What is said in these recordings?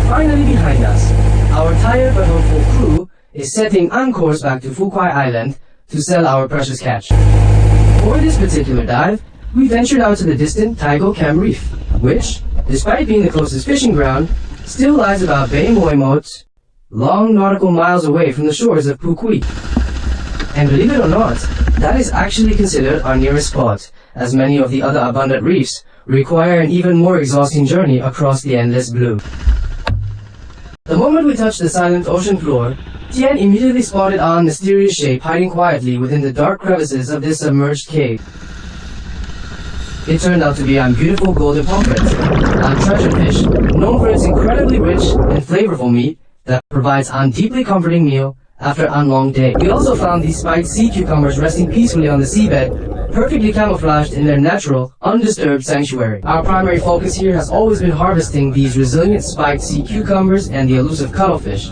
finally behind us. Our tired but hopeful crew is setting on course back to Fuquai Island to sell our precious catch. For this particular dive, we ventured out to the distant Taigo Cam Reef, which, despite being the closest fishing ground, still lies about Bay Moimot, long nautical miles away from the shores of Pukui. And believe it or not, that is actually considered our nearest spot, as many of the other abundant reefs require an even more exhausting journey across the endless blue. The moment we touched the silent ocean floor, Tien immediately spotted a mysterious shape hiding quietly within the dark crevices of this submerged cave. It turned out to be a beautiful golden pomfret, a treasure fish known for its incredibly rich and flavorful meat that provides a deeply comforting meal after a long day. We also found these spiked sea cucumbers resting peacefully on the seabed, perfectly camouflaged in their natural, undisturbed sanctuary. Our primary focus here has always been harvesting these resilient spiked sea cucumbers and the elusive cuttlefish.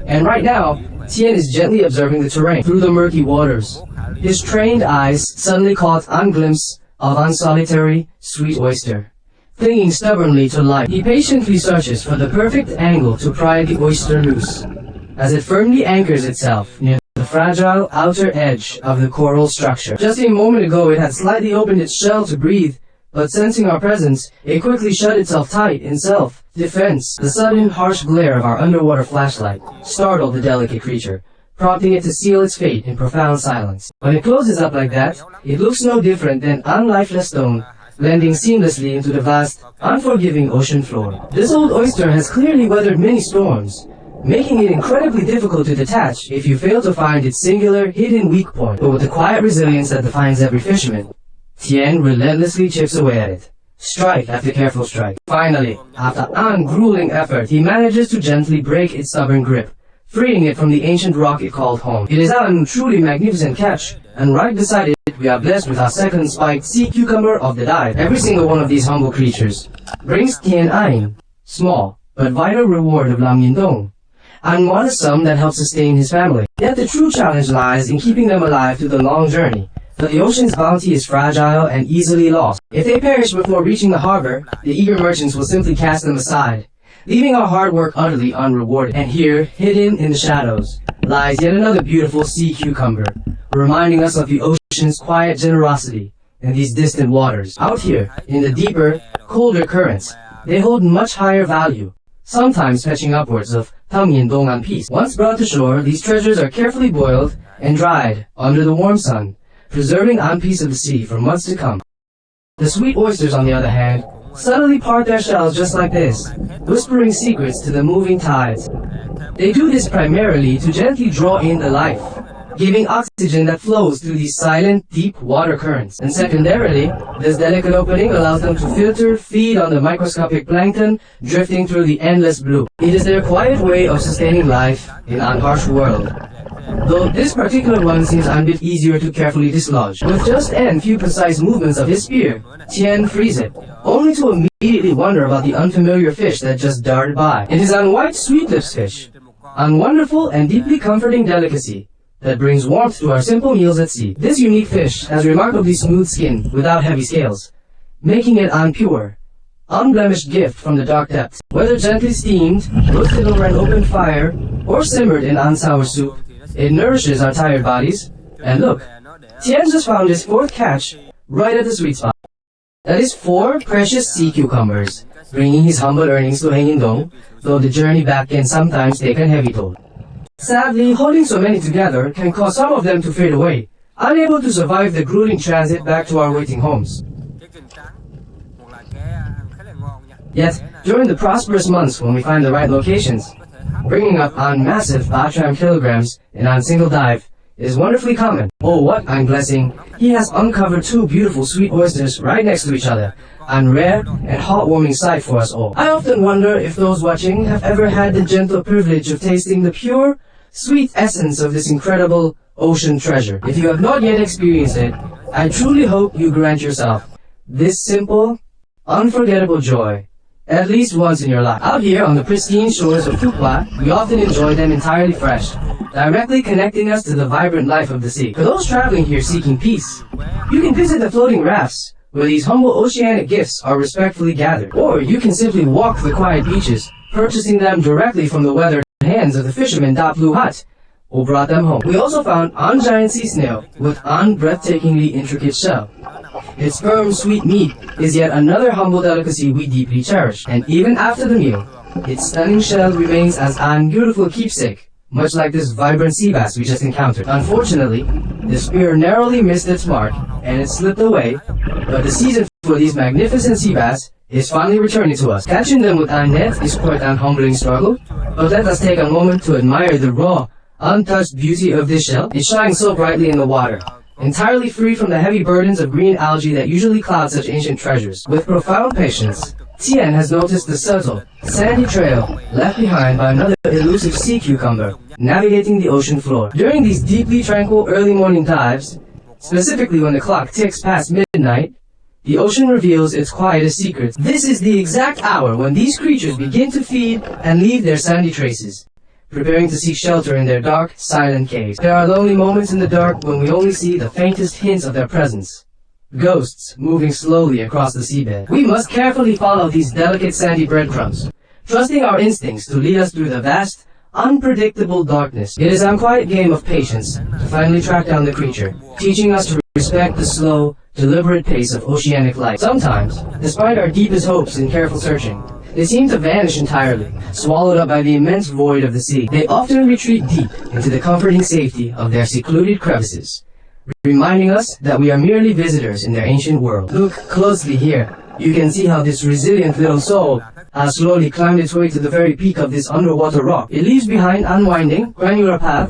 And right now, Tien is gently observing the terrain through the murky waters. His trained eyes suddenly caught a glimpse of a solitary, sweet oyster, clinging stubbornly to life. He patiently searches for the perfect angle to pry the oyster loose, as it firmly anchors itself near the fragile outer edge of the coral structure. Just a moment ago it had slightly opened its shell to breathe, but sensing our presence, it quickly shut itself tight in self-defense. The sudden, harsh glare of our underwater flashlight startled the delicate creature, prompting it to seal its fate in profound silence. When it closes up like that, it looks no different than a lifeless stone, blending seamlessly into the vast, unforgiving ocean floor. This old oyster has clearly weathered many storms, making it incredibly difficult to detach if you fail to find its singular, hidden weak point. But with the quiet resilience that defines every fisherman, Tien relentlessly chips away at it, strike after careful strike. Finally, after an grueling effort, he manages to gently break its stubborn grip, freeing it from the ancient rock it called home. It is a truly magnificent catch, and right beside it, we are blessed with our second spiked sea cucumber of the dive. Every single one of these humble creatures brings Tien a small but vital reward of Lam Yin Dong, and modest sum that helps sustain his family. Yet the true challenge lies in keeping them alive through the long journey, for the ocean's bounty is fragile and easily lost. If they perish before reaching the harbor, the eager merchants will simply cast them aside, leaving our hard work utterly unrewarded. And here, hidden in the shadows, lies yet another beautiful sea cucumber, reminding us of the ocean's quiet generosity in these distant waters. Out here, in the deeper, colder currents, they hold much higher value, sometimes fetching upwards of Tam Yin Dong on piece. Once brought to shore, these treasures are carefully boiled and dried under the warm sun, preserving a piece of the sea for months to come. The sweet oysters, on the other hand, subtly part their shells just like this, whispering secrets to the moving tides. They do this primarily to gently draw in the life, giving oxygen that flows through these silent, deep water currents. And secondarily, this delicate opening allows them to feed on the microscopic plankton drifting through the endless blue. It is their quiet way of sustaining life in an harsh world, though this particular one seems a bit easier to carefully dislodge. With just a few precise movements of his spear, Tien frees it, only to immediately wonder about the unfamiliar fish that just darted by. It is a white sweetlips fish, a wonderful and deeply comforting delicacy that brings warmth to our simple meals at sea. This unique fish has remarkably smooth skin without heavy scales, making it a pure, unblemished gift from the dark depths. Whether gently steamed, roasted over an open fire, or simmered in unsour soup, it nourishes our tired bodies. And look, Tien just found his fourth catch right at the sweet spot. That is 4 precious sea cucumbers, bringing his humble earnings to Yin Dong, though the journey back can sometimes take a heavy toll. Sadly, holding so many together can cause some of them to fade away, unable to survive the grueling transit back to our waiting homes. Yet, during the prosperous months when we find the right locations, bringing up on massive Batram kilograms in a single dive is wonderfully common. Oh, what a blessing! He has uncovered 2 beautiful sweet oysters right next to each other, a rare and heartwarming sight for us all. I often wonder if those watching have ever had the gentle privilege of tasting the pure, sweet essence of this incredible ocean treasure. If you have not yet experienced it, I truly hope you grant yourself this simple, unforgettable joy at least once in your life. Out here on the pristine shores of Fuqua, we often enjoy them entirely fresh, directly connecting us to the vibrant life of the sea. For those traveling here seeking peace, you can visit the floating rafts, where these humble oceanic gifts are respectfully gathered. Or you can simply walk the quiet beaches, purchasing them directly from the weathered hands of the fishermen that flew hot, or brought them home. We also found an giant sea snail with an breathtakingly intricate shell. Its firm, sweet meat is yet another humble delicacy we deeply cherish, and even after the meal, its stunning shell remains as an beautiful keepsake, much like this vibrant sea bass we just encountered. Unfortunately, the spear narrowly missed its mark, and it slipped away, but the season for these magnificent sea bass is finally returning to us. Catching them with a net is quite an humbling struggle, but let us take a moment to admire the raw, untouched beauty of this shell. It shines so brightly in the water, entirely free from the heavy burdens of green algae that usually cloud such ancient treasures. With profound patience, Tien has noticed the subtle, sandy trail left behind by another elusive sea cucumber navigating the ocean floor. During these deeply tranquil early morning dives, specifically when the clock ticks past midnight, the ocean reveals its quietest secrets. This is the exact hour when these creatures begin to feed and leave their sandy traces, preparing to seek shelter in their dark, silent caves. There are lonely moments in the dark when we only see the faintest hints of their presence, ghosts moving slowly across the seabed. We must carefully follow these delicate sandy breadcrumbs, trusting our instincts to lead us through the vast, unpredictable darkness. It is a quiet game of patience to finally track down the creature, teaching us to respect the slow, deliberate pace of oceanic life. Sometimes, despite our deepest hopes and careful searching, they seem to vanish entirely, swallowed up by the immense void of the sea. They often retreat deep into the comforting safety of their secluded crevices, reminding us that we are merely visitors in their ancient world. Look closely here. You can see how this resilient little soul has slowly climbed its way to the very peak of this underwater rock. It leaves behind an unwinding, granular path,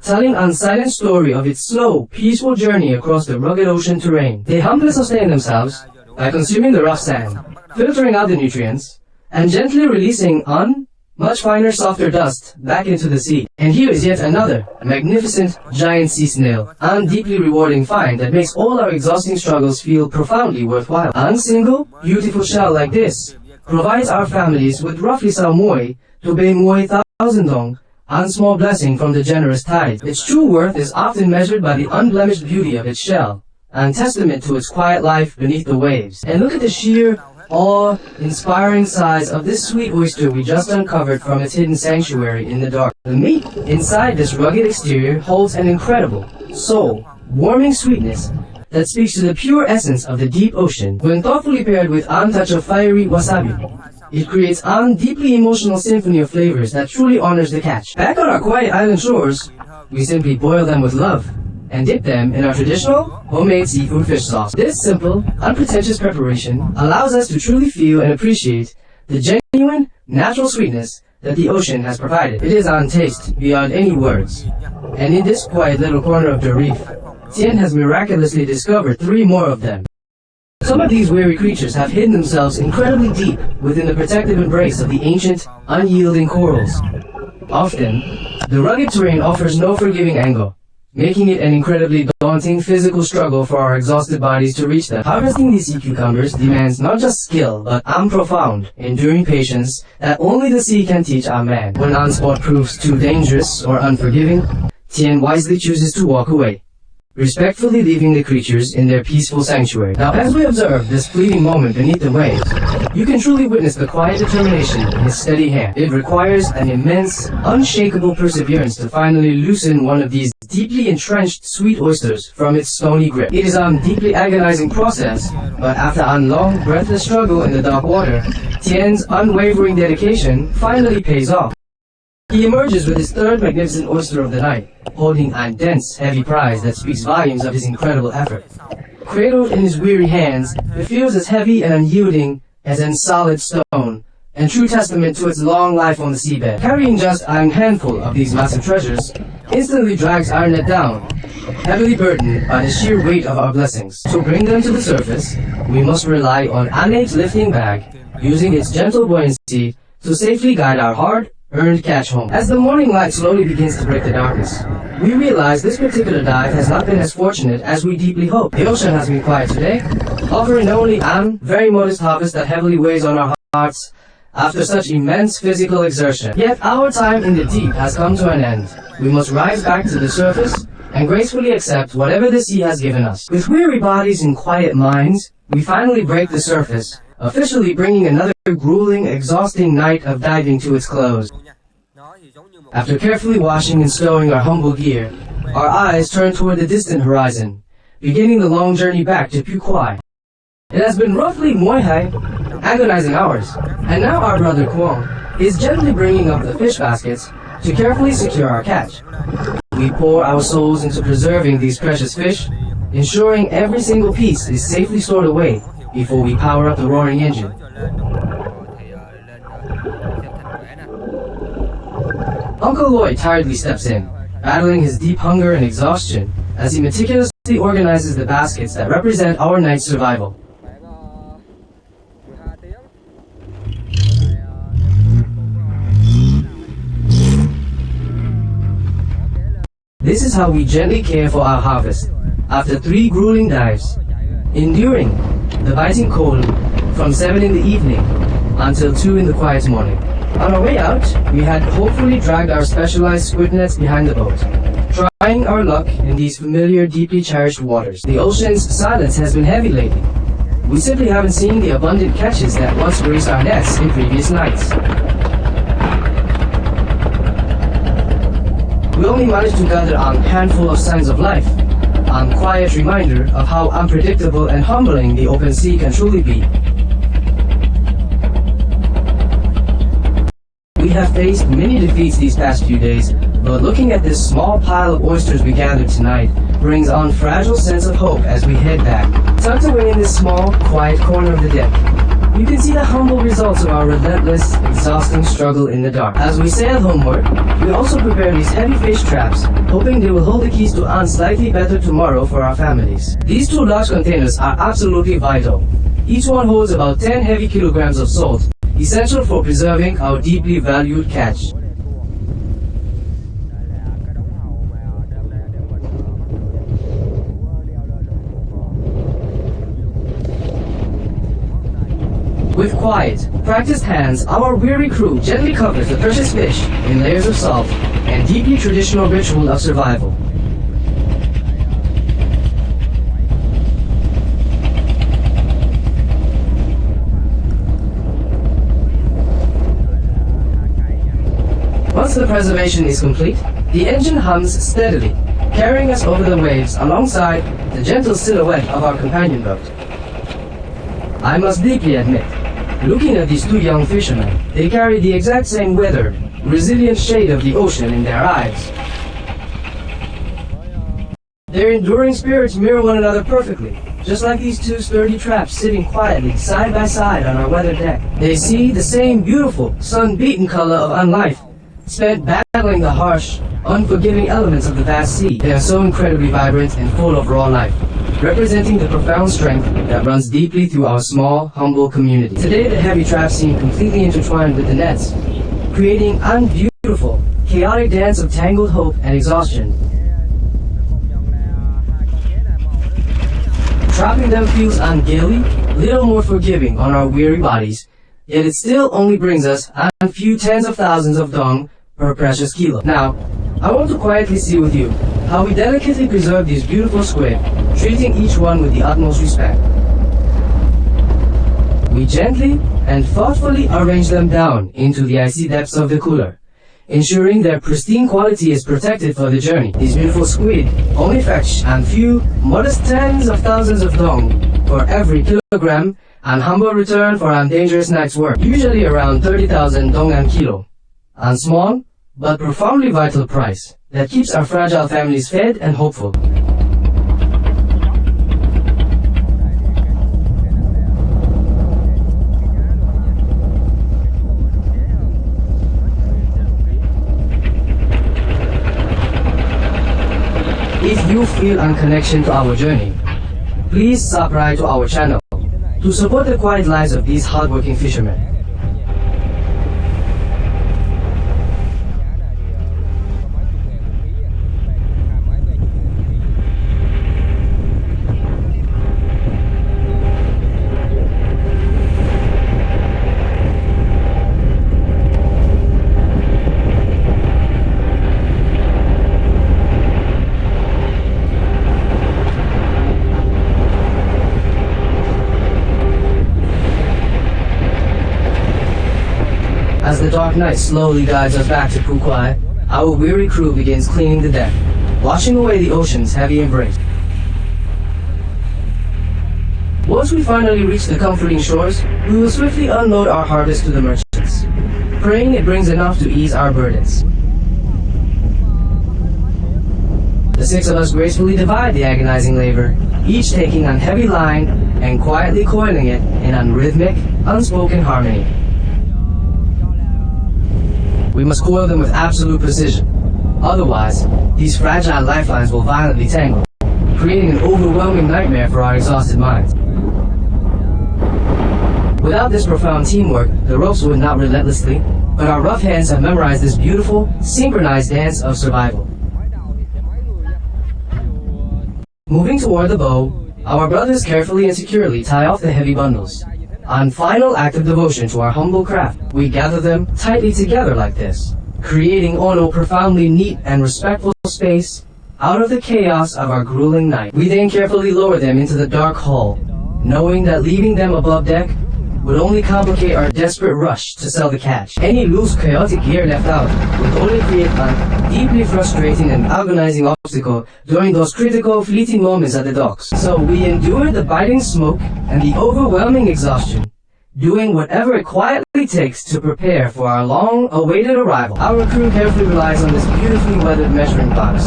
telling an silent story of its slow, peaceful journey across the rugged ocean terrain. They humbly sustain themselves by consuming the rough sand, filtering out the nutrients, and gently releasing on much finer, softer dust back into the sea. And here is yet another magnificent giant sea snail, a deeply rewarding find that makes all our exhausting struggles feel profoundly worthwhile. A single, beautiful shell like this provides our families with roughly samoy to bay moy thousand dong, a small blessing from the generous tide. Its true worth is often measured by the unblemished beauty of its shell, and testament to its quiet life beneath the waves. And look at the sheer, awe-inspiring size of this sweet oyster we just uncovered from its hidden sanctuary in the dark. The meat inside this rugged exterior holds an incredible, soul-warming sweetness that speaks to the pure essence of the deep ocean. When thoughtfully paired with a touch of fiery wasabi, it creates a deeply emotional symphony of flavors that truly honors the catch. Back on our quiet island shores, we simply boil them with love and dip them in our traditional homemade seafood fish sauce. This simple, unpretentious preparation allows us to truly feel and appreciate the genuine, natural sweetness that the ocean has provided. It is on taste beyond any words. And in this quiet little corner of the reef, Tien has miraculously discovered 3 more of them. Some of these weary creatures have hidden themselves incredibly deep within the protective embrace of the ancient, unyielding corals. Often, the rugged terrain offers no forgiving angle, making it an incredibly daunting physical struggle for our exhausted bodies to reach them. Harvesting these sea cucumbers demands not just skill, but profound, enduring patience that only the sea can teach a man. When an spot proves too dangerous or unforgiving, Tien wisely chooses to walk away, respectfully leaving the creatures in their peaceful sanctuary. Now, as we observe this fleeting moment beneath the waves, you can truly witness the quiet determination in his steady hand. It requires an immense, unshakable perseverance to finally loosen one of these deeply entrenched sweet oysters from its stony grip. It is a deeply agonizing process, but after a long, breathless struggle in the dark water, Tien's unwavering dedication finally pays off. He emerges with his 3rd magnificent oyster of the night, holding a dense, heavy prize that speaks volumes of his incredible effort. Cradled in his weary hands, it feels as heavy and unyielding as a solid stone, and true testament to its long life on the seabed. Carrying just a handful of these massive treasures instantly drags our net down, heavily burdened by the sheer weight of our blessings. To bring them to the surface, we must rely on Anna's lifting bag, using its gentle buoyancy to safely guide our hard-earned catch home. As the morning light slowly begins to break the darkness, we realize this particular dive has not been as fortunate as we deeply hoped. The ocean has been quiet today, offering only a very modest harvest that heavily weighs on our hearts after such immense physical exertion. Yet our time in the deep has come to an end. We must rise back to the surface and gracefully accept whatever the sea has given us. With weary bodies and quiet minds, we finally break the surface officially bringing another grueling, exhausting night of diving to its close. After carefully washing and stowing our humble gear, our eyes turn toward the distant horizon, beginning the long journey back to Phu Quai. It has been roughly agonizing hours, and now our brother Kwong is gently bringing up the fish baskets to carefully secure our catch. We pour our souls into preserving these precious fish, ensuring every single piece is safely stored away before we power up the roaring engine. Uncle Lloyd tiredly steps in, battling his deep hunger and exhaustion as he meticulously organizes the baskets that represent our night's survival. This is how we gently care for our harvest, after 3 grueling dives, enduring the biting cold from 7 in the evening until 2 in the quiet morning. On our way out, we had hopefully dragged our specialized squid nets behind the boat, trying our luck in these familiar, deeply cherished waters. The ocean's silence has been heavy lately. We simply haven't seen the abundant catches that once graced our nets in previous nights. We only managed to gather a handful of signs of life, a quiet reminder of how unpredictable and humbling the open sea can truly be. We have faced many defeats these past few days, but looking at this small pile of oysters we gathered tonight brings on fragile sense of hope as we head back. Tucked away in this small, quiet corner of the deck, you can see the humble results of our relentless, exhausting struggle in the dark. As we sail homeward, we also prepare these heavy fish traps, hoping they will hold the keys to a slightly better tomorrow for our families. These 2 large containers are absolutely vital. Each one holds about 10 heavy kilograms of salt, essential for preserving our deeply valued catch. With quiet, practiced hands, our weary crew gently covers the precious fish in layers of salt and deeply traditional ritual of survival. Once the preservation is complete, the engine hums steadily, carrying us over the waves alongside the gentle silhouette of our companion boat. I must deeply admit, looking at these 2 young fishermen, they carry the exact same weathered, resilient shade of the ocean in their eyes. Their enduring spirits mirror one another perfectly, just like these 2 sturdy traps sitting quietly side by side on our weathered deck. They see the same beautiful, sun-beaten color of unlife, spent battling the harsh, unforgiving elements of the vast sea. They are so incredibly vibrant and full of raw life, representing the profound strength that runs deeply through our small, humble community. Today, the heavy traps seem completely intertwined with the nets, creating a beautiful, chaotic dance of tangled hope and exhaustion. Trapping them feels ungainly, little more forgiving on our weary bodies, yet it still only brings us a few tens of thousands of dong per precious kilo. Now, I want to quietly see with you how we delicately preserve these beautiful squid, treating each one with the utmost respect. We gently and thoughtfully arrange them down into the icy depths of the cooler, ensuring their pristine quality is protected for the journey. These beautiful squid only fetch a few modest tens of thousands of dong for every kilogram, and humble return for a dangerous night's work, usually around 30,000 dong an kilo. A small but profoundly vital price that keeps our fragile families fed and hopeful. If you feel a connection to our journey, please subscribe to our channel to support the quiet lives of these hardworking fishermen. the dark night slowly guides us back to Fuquai, our weary crew begins cleaning the deck, washing away the ocean's heavy embrace. Once we finally reach the comforting shores, we will swiftly unload our harvest to the merchants, praying it brings enough to ease our burdens. The six of us gracefully divide the agonizing labor, each taking on heavy line and quietly coiling it in unrhythmic, unspoken harmony. We must coil them with absolute precision. Otherwise, these fragile lifelines will violently tangle, creating an overwhelming nightmare for our exhausted minds. Without this profound teamwork, the ropes would not relentlessly, but our rough hands have memorized this beautiful, synchronized dance of survival. Moving toward the bow, our brothers carefully and securely tie off the heavy bundles. On final act of devotion to our humble craft, we gather them tightly together like this, creating Ono profoundly neat and respectful space out of the chaos of our grueling night. We then carefully lower them into the dark hull, knowing that leaving them above deck would only complicate our desperate rush to sell the catch. Any loose, chaotic gear left out would only create a deeply frustrating and agonizing obstacle during those critical, fleeting moments at the docks. So we endured the biting smoke and the overwhelming exhaustion, doing whatever it quietly takes to prepare for our long-awaited arrival. Our crew carefully relies on this beautifully weathered measuring box,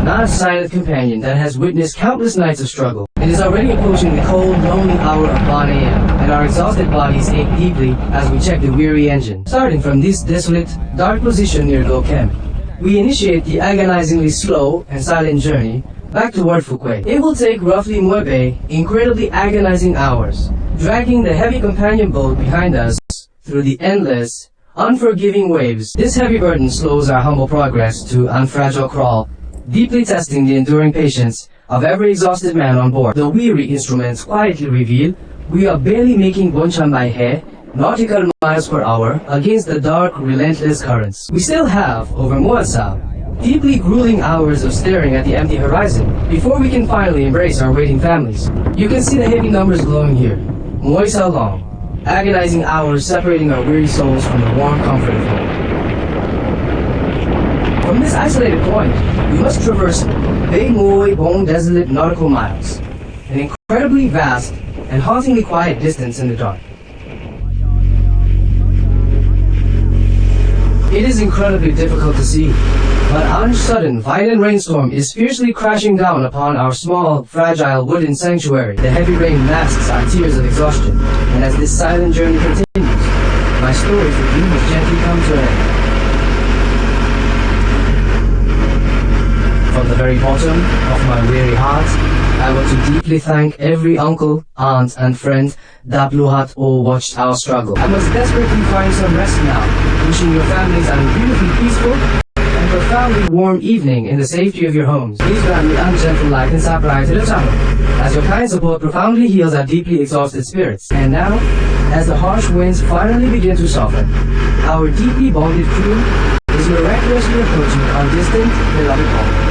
not a silent companion that has witnessed countless nights of struggle. It is already approaching the cold, lonely hour of 1 a.m., and our exhausted bodies ache deeply as we check the weary engine. Starting from this desolate, dark position near Gokem, we initiate the agonizingly slow and silent journey back toward Fuquai. It will take roughly 9 incredibly agonizing hours, dragging the heavy companion boat behind us through the endless, unforgiving waves. This heavy burden slows our humble progress to unfragile crawl, deeply testing the enduring patience of every exhausted man on board. The weary instruments quietly reveal we are barely making Bonchambai nautical miles per hour against the dark, relentless currents. We still have, over Muasab, deeply grueling hours of staring at the empty horizon before we can finally embrace our waiting families. You can see the heavy numbers glowing here. Muasab long, agonizing hours separating our weary souls from the warm comfort of home. From this isolated point, we must traverse Bay Moy Bong desolate nautical miles, an incredibly vast and hauntingly quiet distance in the dark. It is incredibly difficult to see, but on a sudden, violent rainstorm is fiercely crashing down upon our small, fragile wooden sanctuary. The heavy rain masks our tears of exhaustion, and as this silent journey continues, my story for you must gently come to an end. From the very bottom of my weary heart, I want to deeply thank every uncle, aunt, and friend that Luhat all watched our struggle. I must desperately find some rest now, wishing your families a beautifully peaceful and profoundly warm evening in the safety of your homes. Please grant me ungentle like and subscribe to the channel, as your kind support profoundly heals our deeply exhausted spirits. And now, as the harsh winds finally begin to soften, our deeply bonded crew is miraculously approaching our distant, beloved home.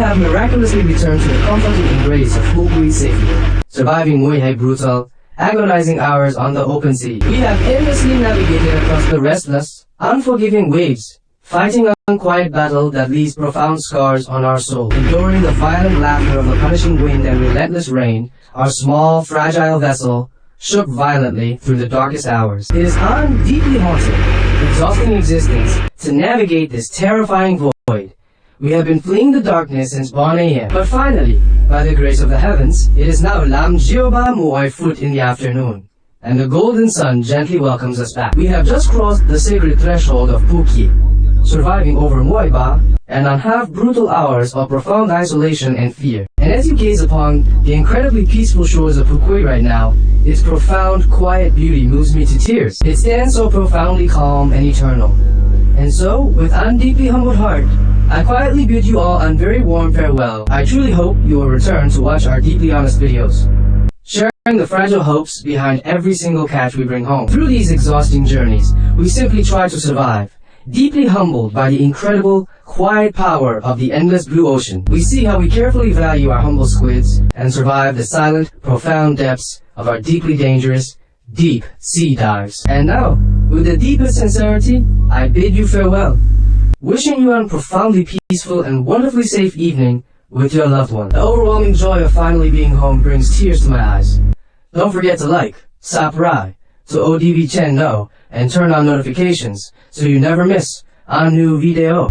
have miraculously returned to the comfort and grace of Fukui safely, surviving Muay brutal, agonizing hours on the open sea. We have endlessly navigated across the restless, unforgiving waves, fighting a unquiet battle that leaves profound scars on our soul. Enduring the violent laughter of the punishing wind and relentless rain, our small, fragile vessel shook violently through the darkest hours. It is our deeply haunted, exhausting existence to navigate this terrifying void. We have been fleeing the darkness since Bon AM, but finally, by the grace of the heavens, it is now Lam Jioba Muay foot in the afternoon, and the golden sun gently welcomes us back. We have just crossed the sacred threshold of Puki, surviving over Muay Ba, and on half-brutal hours of profound isolation and fear. And as you gaze upon the incredibly peaceful shores of Fukui right now, its profound, quiet beauty moves me to tears. It stands so profoundly calm and eternal. And so, with a deeply humbled heart, I quietly bid you all a very warm farewell. I truly hope you will return to watch our deeply honest videos, sharing the fragile hopes behind every single catch we bring home. Through these exhausting journeys, we simply try to survive, deeply humbled by the incredible, quiet power of the endless blue ocean. We see how we carefully value our humble squids and survive the silent, profound depths of our deeply dangerous, deep sea dives. And now, with the deepest sincerity, I bid you farewell, wishing you a profoundly peaceful and wonderfully safe evening with your loved one. The overwhelming joy of finally being home brings tears to my eyes. Don't forget to like, subscribe to ODV channel and turn on notifications so you never miss a new video.